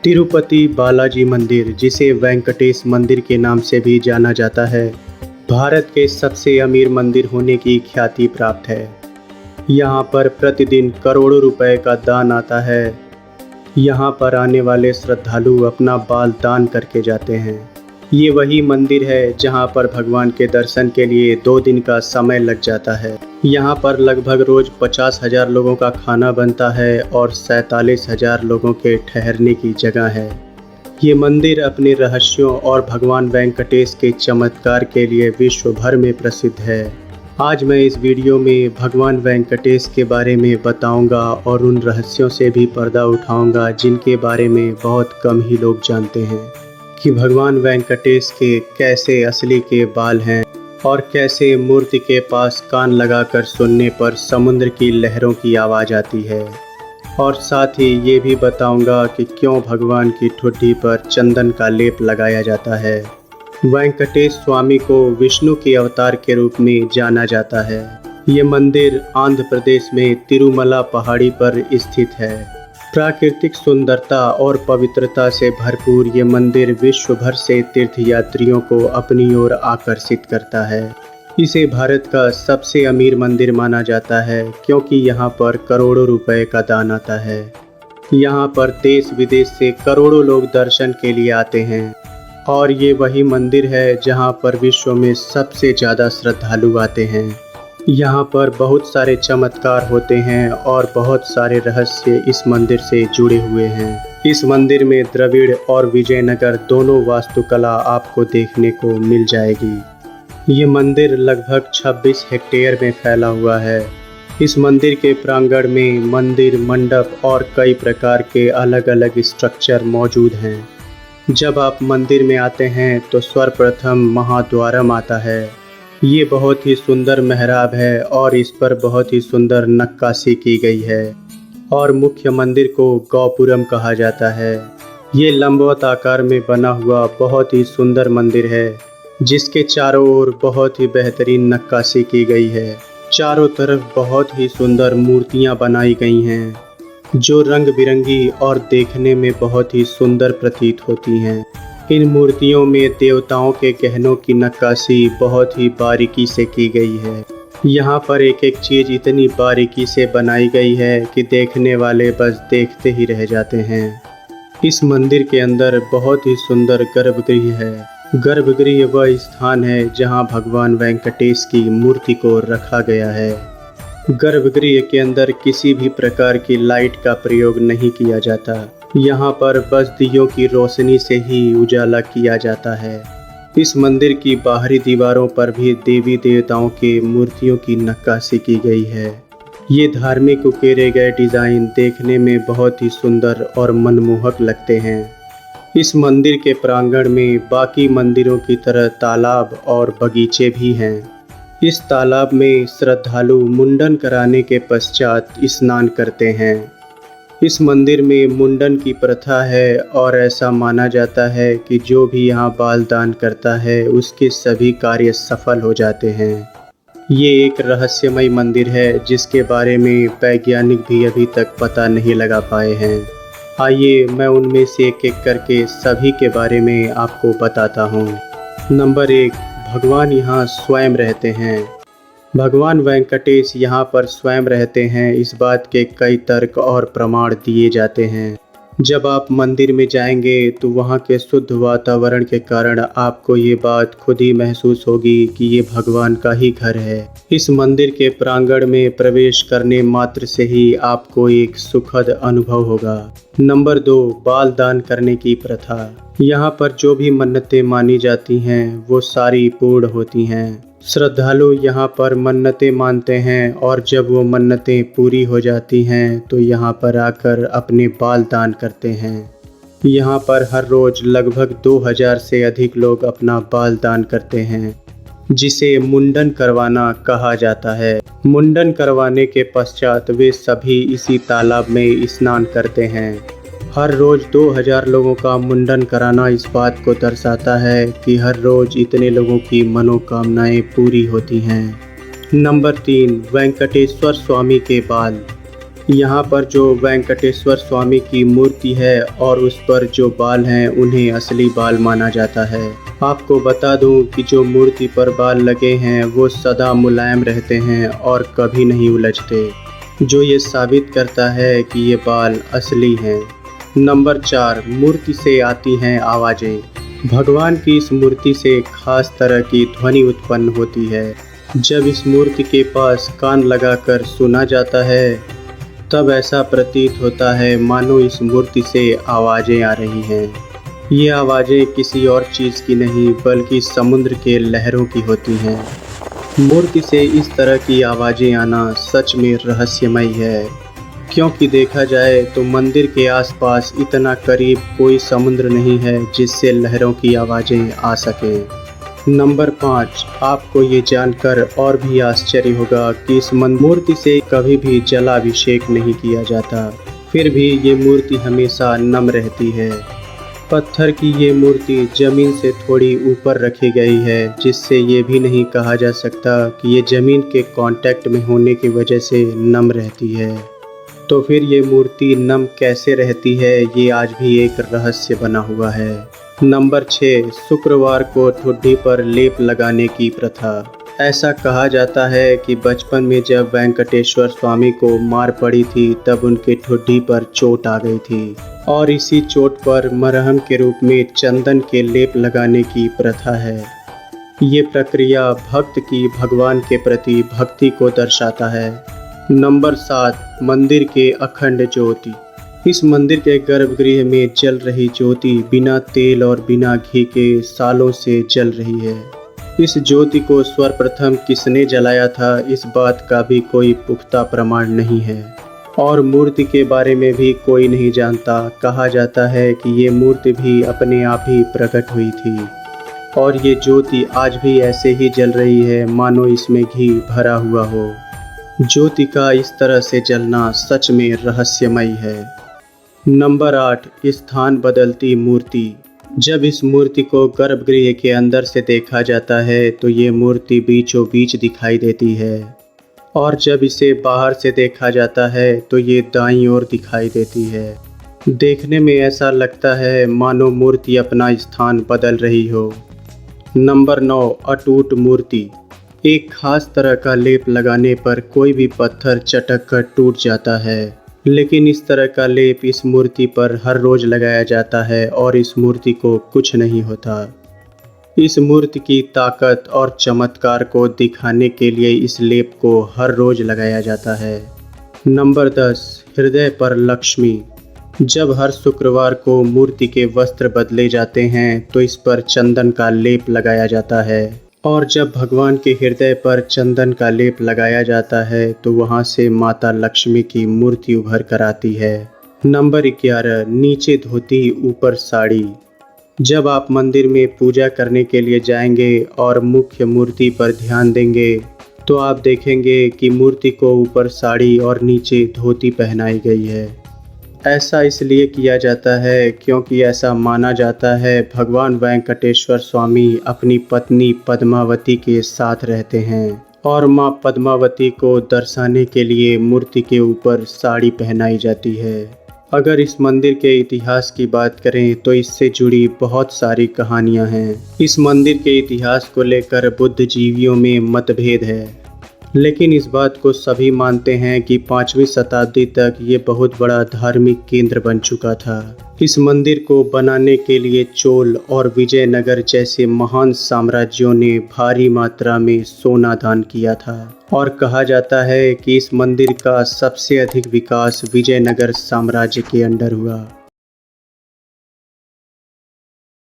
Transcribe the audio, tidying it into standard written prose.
तिरुपति बालाजी मंदिर, जिसे वेंकटेश मंदिर के नाम से भी जाना जाता है, भारत के सबसे अमीर मंदिर होने की ख्याति प्राप्त है। यहाँ पर प्रतिदिन करोड़ों रुपए का दान आता है। यहाँ पर आने वाले श्रद्धालु अपना बाल दान करके जाते हैं। ये वही मंदिर है जहाँ पर भगवान के दर्शन के लिए 2 दिन का समय लग जाता है। यहाँ पर लगभग रोज 50,000 लोगों का खाना बनता है और 47,000 लोगों के ठहरने की जगह है। ये मंदिर अपने रहस्यों और भगवान वेंकटेश के चमत्कार के लिए विश्व भर में प्रसिद्ध है। आज मैं इस वीडियो में भगवान वेंकटेश के बारे में बताऊंगा और उन रहस्यों से भी पर्दा उठाऊंगा जिनके बारे में बहुत कम ही लोग जानते हैं कि भगवान वेंकटेश के कैसे असली के बाल हैं और कैसे मूर्ति के पास कान लगाकर सुनने पर समुद्र की लहरों की आवाज़ आती है। और साथ ही ये भी बताऊंगा कि क्यों भगवान की ठुड्डी पर चंदन का लेप लगाया जाता है। वेंकटेश स्वामी को विष्णु के अवतार के रूप में जाना जाता है। ये मंदिर आंध्र प्रदेश में तिरुमला पहाड़ी पर स्थित है। प्राकृतिक सुंदरता और पवित्रता से भरपूर ये मंदिर विश्व भर से तीर्थयात्रियों को अपनी ओर आकर्षित करता है। इसे भारत का सबसे अमीर मंदिर माना जाता है क्योंकि यहाँ पर करोड़ों रुपए का दान आता है। यहाँ पर देश विदेश से करोड़ों लोग दर्शन के लिए आते हैं और ये वही मंदिर है जहाँ पर विश्व में सबसे ज़्यादा श्रद्धालु आते हैं। यहाँ पर बहुत सारे चमत्कार होते हैं और बहुत सारे रहस्य इस मंदिर से जुड़े हुए हैं। इस मंदिर में द्रविड़ और विजयनगर दोनों वास्तुकला आपको देखने को मिल जाएगी। ये मंदिर लगभग 26 हेक्टेयर में फैला हुआ है। इस मंदिर के प्रांगण में मंदिर मंडप और कई प्रकार के अलग अलग स्ट्रक्चर मौजूद हैं। जब आप मंदिर में आते हैं तो सर्वप्रथम महाद्वारम आता है। ये बहुत ही सुंदर मेहराब है और इस पर बहुत ही सुंदर नक्काशी की गई है और मुख्य मंदिर को गौपुरम कहा जाता है। ये लंबवत आकार में बना हुआ बहुत ही सुंदर मंदिर है जिसके चारों ओर बहुत ही बेहतरीन नक्काशी की गई है। चारों तरफ बहुत ही सुंदर मूर्तियां बनाई गई हैं जो रंग बिरंगी और देखने में बहुत ही सुंदर प्रतीत होती हैं। इन मूर्तियों में देवताओं के गहनों की नक्काशी बहुत ही बारीकी से की गई है। यहाँ पर एक एक चीज़ इतनी बारीकी से बनाई गई है कि देखने वाले बस देखते ही रह जाते हैं। इस मंदिर के अंदर बहुत ही सुंदर गर्भगृह है। गर्भगृह वह स्थान है जहाँ भगवान वेंकटेश की मूर्ति को रखा गया है। गर्भगृह के अंदर किसी भी प्रकार की लाइट का प्रयोग नहीं किया जाता। यहाँ पर बस दियों की रोशनी से ही उजाला किया जाता है। इस मंदिर की बाहरी दीवारों पर भी देवी देवताओं के मूर्तियों की नक्काशी की गई है। ये धार्मिक उकेरे गए डिज़ाइन देखने में बहुत ही सुंदर और मनमोहक लगते हैं। इस मंदिर के प्रांगण में बाकी मंदिरों की तरह तालाब और बगीचे भी हैं। इस तालाब में श्रद्धालु मुंडन कराने के पश्चात स्नान करते हैं। इस मंदिर में मुंडन की प्रथा है और ऐसा माना जाता है कि जो भी यहाँ बाल दान करता है उसके सभी कार्य सफल हो जाते हैं। ये एक रहस्यमय मंदिर है जिसके बारे में वैज्ञानिक भी अभी तक पता नहीं लगा पाए हैं। आइए मैं उनमें से एक एक करके सभी के बारे में आपको बताता हूँ। नंबर 1, भगवान यहाँ स्वयं रहते हैं। भगवान वेंकटेश यहाँ पर स्वयं रहते हैं, इस बात के कई तर्क और प्रमाण दिए जाते हैं। जब आप मंदिर में जाएंगे तो वहाँ के शुद्ध वातावरण के कारण आपको ये बात खुद ही महसूस होगी कि ये भगवान का ही घर है। इस मंदिर के प्रांगण में प्रवेश करने मात्र से ही आपको एक सुखद अनुभव होगा। नंबर 2, बाल दान करने की प्रथा। यहाँ पर जो भी मन्नतें मानी जाती हैं वो सारी पूर्ण होती हैं। श्रद्धालु यहाँ पर मन्नतें मानते हैं और जब वो मन्नतें पूरी हो जाती हैं तो यहाँ पर आकर अपने बाल दान करते हैं। यहाँ पर हर रोज़ लगभग 2000 से अधिक लोग अपना बाल दान करते हैं जिसे मुंडन करवाना कहा जाता है। मुंडन करवाने के पश्चात वे सभी इसी तालाब में स्नान करते हैं। हर रोज़ 2000 लोगों का मुंडन कराना इस बात को दर्शाता है कि हर रोज़ इतने लोगों की मनोकामनाएं पूरी होती हैं। नंबर 3, वेंकटेश्वर स्वामी के बाल। यहाँ पर जो वेंकटेश्वर स्वामी की मूर्ति है और उस पर जो बाल हैं उन्हें असली बाल माना जाता है। आपको बता दूं कि जो मूर्ति पर बाल लगे हैं वो सदा मुलायम रहते हैं और कभी नहीं उलझते, जो ये साबित करता है कि ये बाल असली हैं। नंबर 4, मूर्ति से आती हैं आवाज़ें। भगवान की इस मूर्ति से खास तरह की ध्वनि उत्पन्न होती है। जब इस मूर्ति के पास कान लगाकर सुना जाता है तब ऐसा प्रतीत होता है मानो इस मूर्ति से आवाज़ें आ रही हैं। ये आवाज़ें किसी और चीज़ की नहीं बल्कि समुद्र के लहरों की होती हैं। मूर्ति से इस तरह की आवाज़ें आना सच में रहस्यमय है, क्योंकि देखा जाए तो मंदिर के आसपास इतना करीब कोई समुद्र नहीं है जिससे लहरों की आवाज़ें आ सकें। नंबर 5, आपको ये जानकर और भी आश्चर्य होगा कि इस मूर्ति से कभी भी जलाभिषेक नहीं किया जाता, फिर भी ये मूर्ति हमेशा नम रहती है। पत्थर की ये मूर्ति ज़मीन से थोड़ी ऊपर रखी गई है, जिससे ये भी नहीं कहा जा सकता कि ये ज़मीन के कांटेक्ट में होने की वजह से नम रहती है। तो फिर ये मूर्ति नम कैसे रहती है, ये आज भी एक रहस्य बना हुआ है। नंबर 6, शुक्रवार को ठुड्डी पर लेप लगाने की प्रथा। ऐसा कहा जाता है कि बचपन में जब वेंकटेश्वर स्वामी को मार पड़ी थी तब उनके ठुड्डी पर चोट आ गई थी और इसी चोट पर मरहम के रूप में चंदन के लेप लगाने की प्रथा है। ये प्रक्रिया भक्त की भगवान के प्रति भक्ति को दर्शाता है। नंबर 7, मंदिर के अखंड ज्योति। इस मंदिर के गर्भगृह में जल रही ज्योति बिना तेल और बिना घी के सालों से जल रही है। इस ज्योति को सर्वप्रथम किसने जलाया था, इस बात का भी कोई पुख्ता प्रमाण नहीं है और मूर्ति के बारे में भी कोई नहीं जानता। कहा जाता है कि ये मूर्ति भी अपने आप ही प्रकट हुई थी और ये ज्योति आज भी ऐसे ही जल रही है मानो इसमें घी भरा हुआ हो। ज्योति का इस तरह से जलना सच में रहस्यमय है। नंबर 8, स्थान बदलती मूर्ति। जब इस मूर्ति को गर्भगृह के अंदर से देखा जाता है तो ये मूर्ति बीचों बीच दिखाई देती है और जब इसे बाहर से देखा जाता है तो ये दाईं ओर दिखाई देती है। देखने में ऐसा लगता है मानो मूर्ति अपना स्थान बदल रही हो। नंबर 9, अटूट मूर्ति। एक खास तरह का लेप लगाने पर कोई भी पत्थर चटक कर टूट जाता है, लेकिन इस तरह का लेप इस मूर्ति पर हर रोज़ लगाया जाता है और इस मूर्ति को कुछ नहीं होता। इस मूर्ति की ताकत और चमत्कार को दिखाने के लिए इस लेप को हर रोज़ लगाया जाता है। नंबर 10, हृदय पर लक्ष्मी। जब हर शुक्रवार को मूर्ति के वस्त्र बदले जाते हैं तो इस पर चंदन का लेप लगाया जाता है और जब भगवान के हृदय पर चंदन का लेप लगाया जाता है तो वहाँ से माता लक्ष्मी की मूर्ति उभर कर आती है। नंबर 11, नीचे धोती ऊपर साड़ी। जब आप मंदिर में पूजा करने के लिए जाएंगे और मुख्य मूर्ति पर ध्यान देंगे तो आप देखेंगे कि मूर्ति को ऊपर साड़ी और नीचे धोती पहनाई गई है। ऐसा इसलिए किया जाता है क्योंकि ऐसा माना जाता है भगवान वेंकटेश्वर स्वामी अपनी पत्नी पद्मावती के साथ रहते हैं और मां पद्मावती को दर्शाने के लिए मूर्ति के ऊपर साड़ी पहनाई जाती है। अगर इस मंदिर के इतिहास की बात करें तो इससे जुड़ी बहुत सारी कहानियां हैं। इस मंदिर के इतिहास को लेकर बुद्धिजीवियों में मतभेद है, लेकिन इस बात को सभी मानते हैं कि 5वीं शताब्दी तक ये बहुत बड़ा धार्मिक केंद्र बन चुका था। इस मंदिर को बनाने के लिए चोल और विजयनगर जैसे महान साम्राज्यों ने भारी मात्रा में सोना दान किया था और कहा जाता है कि इस मंदिर का सबसे अधिक विकास विजयनगर साम्राज्य के अंडर हुआ।